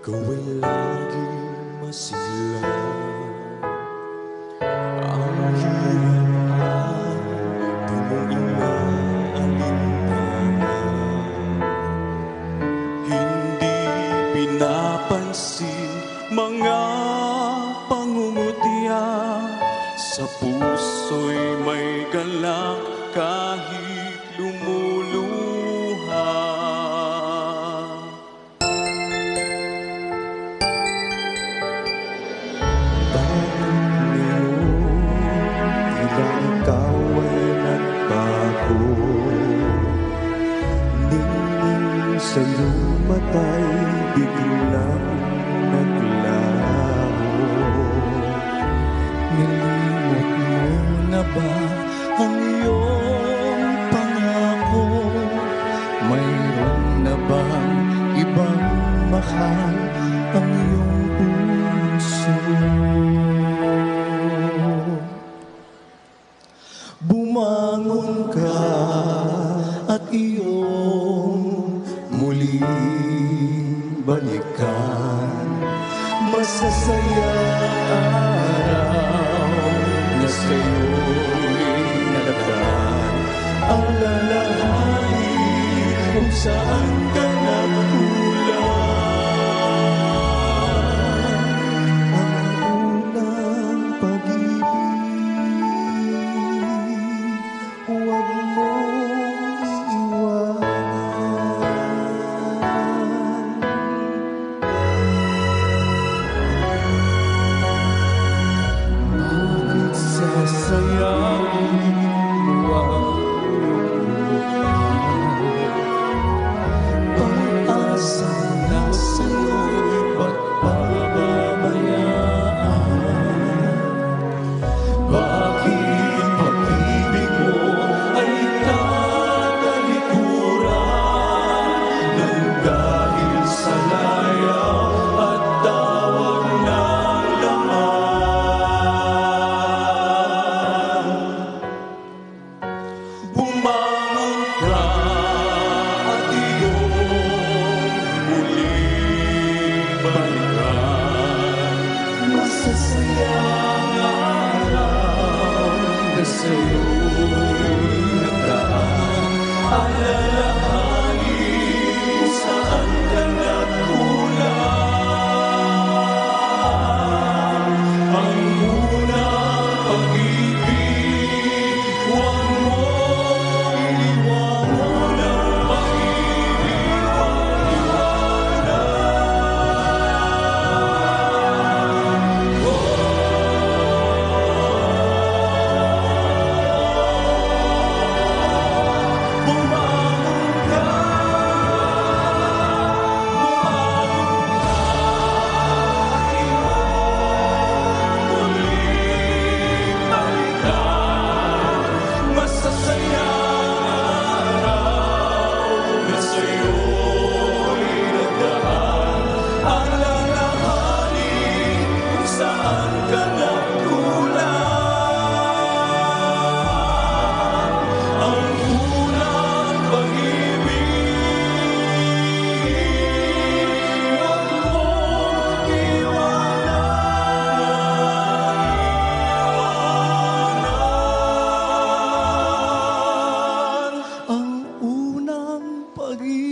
Ikaw ay laging masigla. Ang hirap ay di mo inaalinlangan. Hindi pinapansin mga pangungutya. Sa puso'y may galak kahit lumuluha. Ikaw ay nagbago. Ningning sa iyong mata'y biglang naglaho. Nilimot mo na ba ang iyong pangako? Mayroon na bang ibang mahal ang iyong puso? Bumangon ka at iyong muling balikan. Masasayang araw na sa'yo'y naladaan. Ang lalahanin kung saan ka nagkulang. Ang unang pag-ibig, huwag mong iiwanan. Bakit sasayangin mo ang pag-asa na sa'yo'y ba't pababayaan? Bakit pag-ibig mo ay tatalikuran nang dahil sa layaw at tawag ng laman? Bumangon ka at iyong muling balikan. Masasayang araw na sa'yo'y nagdaan. Alalahanin kung saan ka nagkulang. Ang unang pag-ibig, huwag mong iniwanan. Unang pag-ibig, huwag bumangon ka, muling balikan. Masasayang araw na sa'yo'y nagdaan. Alalahanin kung saan ka nagkulang. Ang unang pag-ibig, huwag mong iwanan. Ang unang pag-ibig.